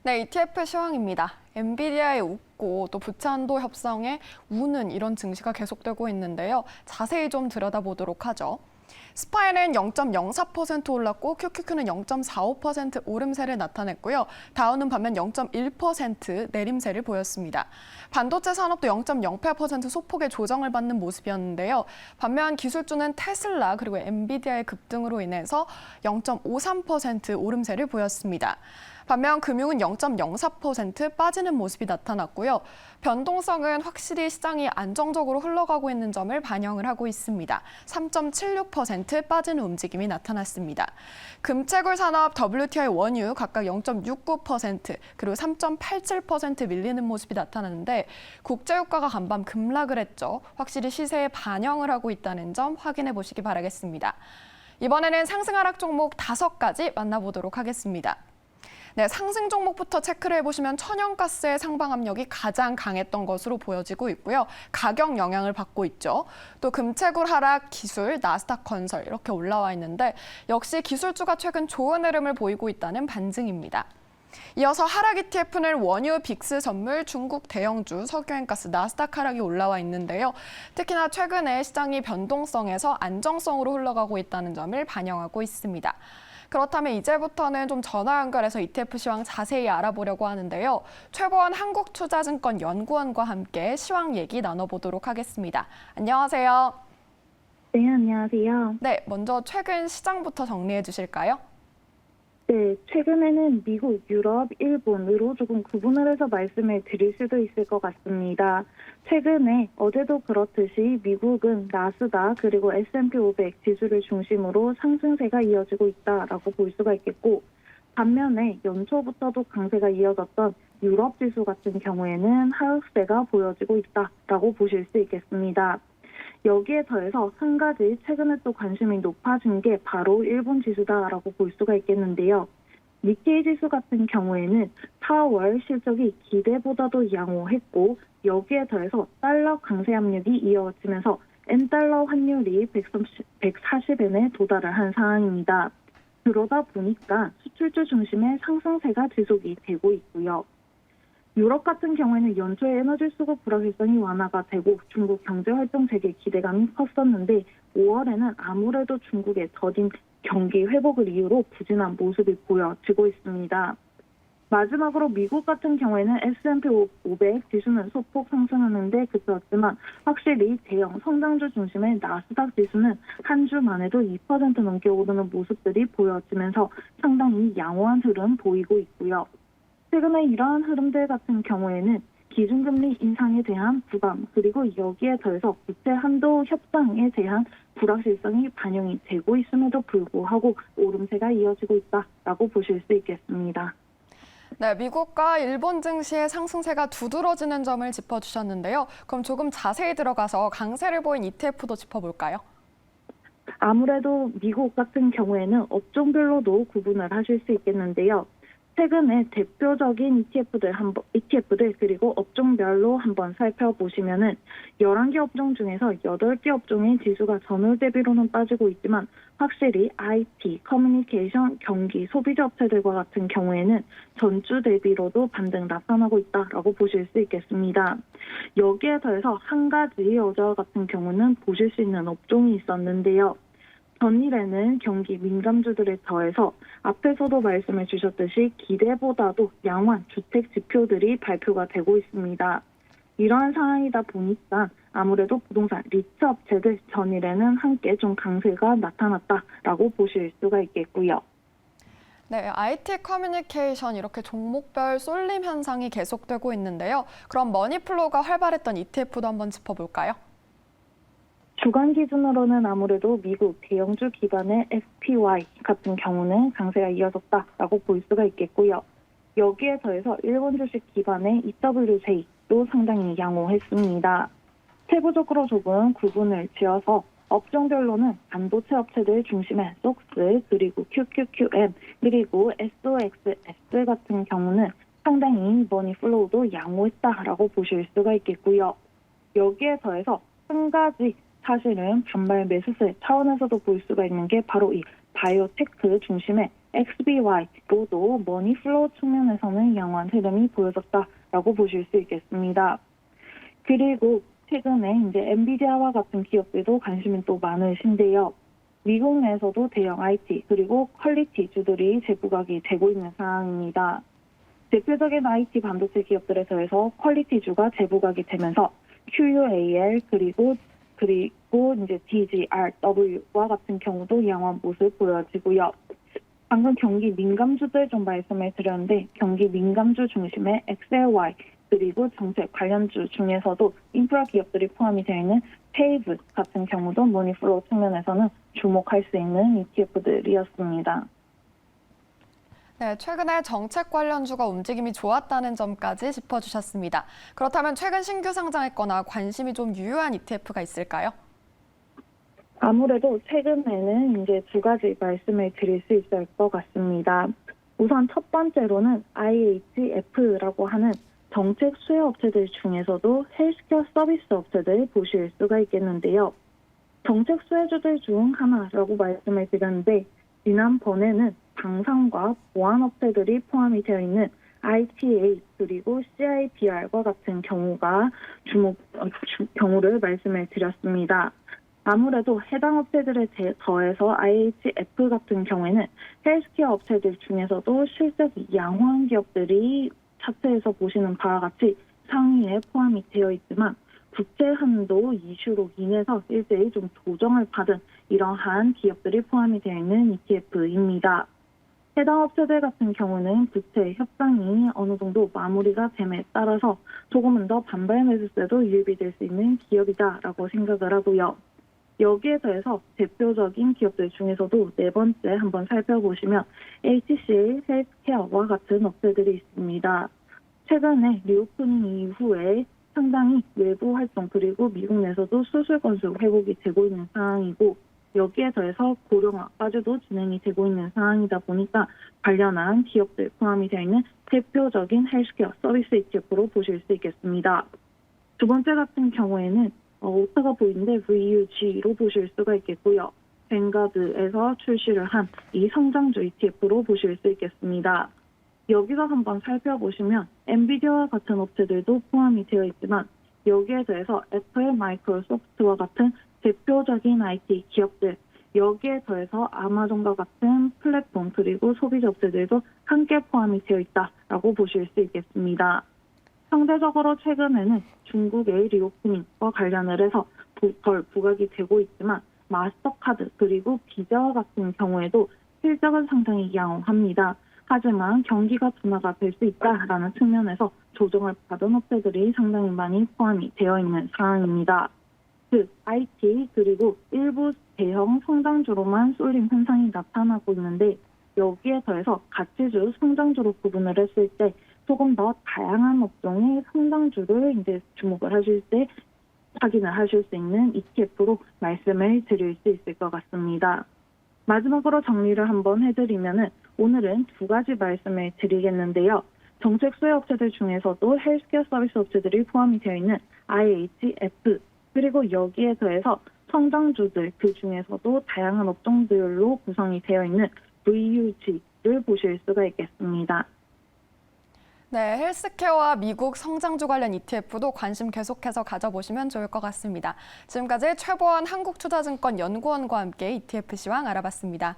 네, ETF 시황입니다. 엔비디아의 웃고 또 부채한도 협상의 우는 이런 증시가 계속되고 있는데요. 자세히 좀 들여다보도록 하죠. 스파이는 0.04% 올랐고 QQQ는 0.45% 오름세를 나타냈고요. 다우는 반면 0.1% 내림세를 보였습니다. 반도체 산업도 0.08% 소폭의 조정을 받는 모습이었는데요. 반면 기술주는 테슬라 그리고 엔비디아의 급등으로 인해서 0.53% 오름세를 보였습니다. 반면 금융은 0.04% 빠지는 모습이 나타났고요. 변동성은 확실히 시장이 안정적으로 흘러가고 있는 점을 반영을 하고 있습니다. 3.76% 빠지는 움직임이 나타났습니다. 금채굴 산업 WTI 원유 각각 0.69% 그리고 3.87% 밀리는 모습이 나타났는데 국제유가가 간밤 급락을 했죠. 확실히 시세에 반영을 하고 있다는 점 확인해 보시기 바라겠습니다. 이번에는 상승 하락 종목 5가지 만나보도록 하겠습니다. 네, 상승 종목부터 체크를 해보시면 천연가스의 상방 압력이 가장 강했던 것으로 보여지고 있고요. 가격 영향을 받고 있죠. 또 금채굴 하락, 기술, 나스닥 건설 이렇게 올라와 있는데 역시 기술주가 최근 좋은 흐름을 보이고 있다는 반증입니다. 이어서 하락 ETF는 원유, 빅스 선물, 중국 대형주, 석유행가스, 나스닥 하락이 올라와 있는데요. 특히나 최근에 시장이 변동성에서 안정성으로 흘러가고 있다는 점을 반영하고 있습니다. 그렇다면 이제부터는 좀 전화 연결해서 ETF 시황 자세히 알아보려고 하는데요. 최보원 한국투자증권연구원과 함께 시황 얘기 나눠보도록 하겠습니다. 안녕하세요. 네, 안녕하세요. 네, 먼저 최근 시장부터 정리해 주실까요? 네, 최근에는 미국, 유럽, 일본으로 조금 구분을 해서 말씀을 드릴 수도 있을 것 같습니다. 최근에 어제도 그렇듯이 미국은 나스닥 그리고 S&P 500 지수를 중심으로 상승세가 이어지고 있다라고 볼 수가 있겠고, 반면에 연초부터도 강세가 이어졌던 유럽 지수 같은 경우에는 하락세가 보여지고 있다라고 보실 수 있겠습니다. 여기에 더해서 한 가지 최근에 또 관심이 높아진 게 바로 일본 지수다라고 볼 수가 있겠는데요. 니케이 지수 같은 경우에는 4월 실적이 기대보다도 양호했고 여기에 더해서 달러 강세 압력이 이어지면서 엔달러 환율이 140엔에 도달을 한 상황입니다. 그러다 보니까 수출주 중심의 상승세가 지속이 되고 있고요. 유럽 같은 경우에는 연초에 에너지 수급 불확실성이 완화가 되고 중국 경제활동 재개 기대감이 컸었는데 5월에는 아무래도 중국의 더딘 경기 회복을 이유로 부진한 모습이 보여지고 있습니다. 마지막으로 미국 같은 경우에는 S&P 500 지수는 소폭 상승하는데 그쳤지만 확실히 대형 성장주 중심의 나스닥 지수는 한 주 만에도 2% 넘게 오르는 모습들이 보여지면서 상당히 양호한 흐름 보이고 있고요. 최근에 이러한 흐름들 같은 경우에는 기준금리 인상에 대한 부담 그리고 여기에 더해서 부채 한도 협상에 대한 불확실성이 반영이 되고 있음에도 불구하고 오름세가 이어지고 있다라고 보실 수 있겠습니다. 네, 미국과 일본 증시의 상승세가 두드러지는 점을 짚어주셨는데요. 그럼 조금 자세히 들어가서 강세를 보인 ETF도 짚어볼까요? 아무래도 미국 같은 경우에는 업종별로도 구분을 하실 수 있겠는데요. 최근에 대표적인 ETF들 그리고 업종별로 한번 살펴보시면은 11개 업종 중에서 8개 업종의 지수가 전월 대비로는 빠지고 있지만 확실히 IT, 커뮤니케이션, 경기, 소비자 업체들과 같은 경우에는 전주 대비로도 반등 나타나고 있다라고 보실 수 있겠습니다. 여기에 더해서 한 가지 어제와 같은 경우는 보실 수 있는 업종이 있었는데요. 전일에는 경기 민감주들에 더해서 앞에서도 말씀해 주셨듯이 기대보다도 양호한 주택 지표들이 발표가 되고 있습니다. 이러한 상황이다 보니까 아무래도 부동산 리츠 업체들 전일에는 함께 좀 강세가 나타났다라고 보실 수가 있겠고요. 네, IT 커뮤니케이션 이렇게 종목별 쏠림 현상이 계속되고 있는데요. 그럼 머니플로우가 활발했던 ETF도 한번 짚어볼까요? 주간 기준으로는 아무래도 미국 대형주 기반의 SPY 같은 경우는 강세가 이어졌다라고 볼 수가 있겠고요. 여기에 더해서 일본 주식 기반의 EWJ도 상당히 양호했습니다. 세부적으로 조금 구분을 지어서 업종별로는 반도체 업체들 중심의 속스 그리고 QQQM 그리고 SOXS 같은 경우는 상당히 머니플로우도 양호했다라고 보실 수가 있겠고요. 여기에 더해서 한 가지 사실은 반발 매수세 차원에서도 볼 수가 있는 게 바로 이 바이오테크 중심의 XBY로도 머니플로우 측면에서는 양호한 흐름이 보여졌다라고 보실 수 있겠습니다. 그리고 최근에 이제 엔비디아와 같은 기업들도 관심이 또 많으신데요. 미국 내에서도 대형 IT 그리고 퀄리티주들이 재부각이 되고 있는 상황입니다. 대표적인 IT 반도체 기업들에서 퀄리티주가 재부각이 되면서 QUAL 그리고 이제 DGRW와 같은 경우도 양호한 모습 보여지고요. 방금 경기 민감주들 좀 말씀을 드렸는데 경기 민감주 중심의 XLY 그리고 정책 관련주 중에서도 인프라 기업들이 포함이 되어 있는 페이브 같은 경우도 머니플로우 측면에서는 주목할 수 있는 ETF들이었습니다. 네, 최근에 정책 관련주가 움직임이 좋았다는 점까지 짚어주셨습니다. 그렇다면 최근 신규 상장했거나 관심이 좀 유효한 ETF가 있을까요? 아무래도 최근에는 이제 두 가지 말씀을 드릴 수 있을 것 같습니다. 우선 첫 번째로는 IHF라고 하는 정책 수혜 업체들 중에서도 헬스케어 서비스 업체들 보실 수가 있겠는데요. 정책 수혜주들 중 하나라고 말씀을 드렸는데 지난번에는 방산과 보안 업체들이 포함이 되어 있는 ITA 그리고 CIBR과 같은 경우를 말씀을 드렸습니다. 아무래도 해당 업체들에 더해서 IHF 같은 경우에는 헬스케어 업체들 중에서도 실적이 양호한 기업들이 차트에서 보시는 바와 같이 상위에 포함이 되어 있지만 국채 한도 이슈로 인해서 일제히 좀 조정을 받은 이러한 기업들이 포함이 되어 있는 ETF입니다. 해당 업체들 같은 경우는 부채 협상이 어느 정도 마무리가 됨에 따라서 조금은 더 반발 매수세도 유입이 될 수 있는 기업이다라고 생각을 하고요. 여기에 더해서 대표적인 기업들 중에서도 네 번째 한번 살펴보시면 HCL 헬스케어와 같은 업체들이 있습니다. 최근에 리오프닝 이후에 상당히 외부 활동 그리고 미국 내에서도 수술 건수 회복이 되고 있는 상황이고 여기에 더해서 고령화까지도 진행이 되고 있는 상황이다 보니까 관련한 기업들 포함이 되어 있는 대표적인 헬스케어 서비스 ETF로 보실 수 있겠습니다. 두 번째 같은 경우에는 오타가 보이는데 VUG로 보실 수가 있겠고요. 뱅가드에서 출시를 한 이 성장주 ETF로 보실 수 있겠습니다. 여기서 한번 살펴보시면 엔비디아와 같은 업체들도 포함이 되어 있지만 여기에 더해서 애플, 마이크로소프트와 같은 대표적인 IT 기업들, 여기에 더해서 아마존과 같은 플랫폼 그리고 소비자 업체들도 함께 포함이 되어 있다라고 보실 수 있겠습니다. 상대적으로 최근에는 중국의 리오프닝과 관련을 해서 덜 부각이 되고 있지만 마스터카드 그리고 비자와 같은 경우에도 실적은 상당히 양호합니다. 하지만 경기가 둔화가 될 수 있다라는 측면에서 조정을 받은 업체들이 상당히 많이 포함이 되어 있는 상황입니다. 즉 IT 그리고 일부 대형 성장주로만 쏠림 현상이 나타나고 있는데 여기에 더해서 가치주, 성장주로 구분을 했을 때 조금 더 다양한 업종의 성장주를 이제 주목을 하실 때 확인을 하실 수 있는 ETF로 말씀을 드릴 수 있을 것 같습니다. 마지막으로 정리를 한번 해드리면은 오늘은 두 가지 말씀을 드리겠는데요. 정책 수혜 업체들 중에서도 헬스케어 서비스 업체들이 포함이 되어 있는 IHF 그리고 여기에 더해서 성장주들 그 중에서도 다양한 업종들로 구성이 되어 있는 VUG를 보실 수가 있겠습니다. 네, 헬스케어와 미국 성장주 관련 ETF도 관심 계속해서 가져보시면 좋을 것 같습니다. 지금까지 최보원 한국투자증권 연구원과 함께 ETF 시황 알아봤습니다.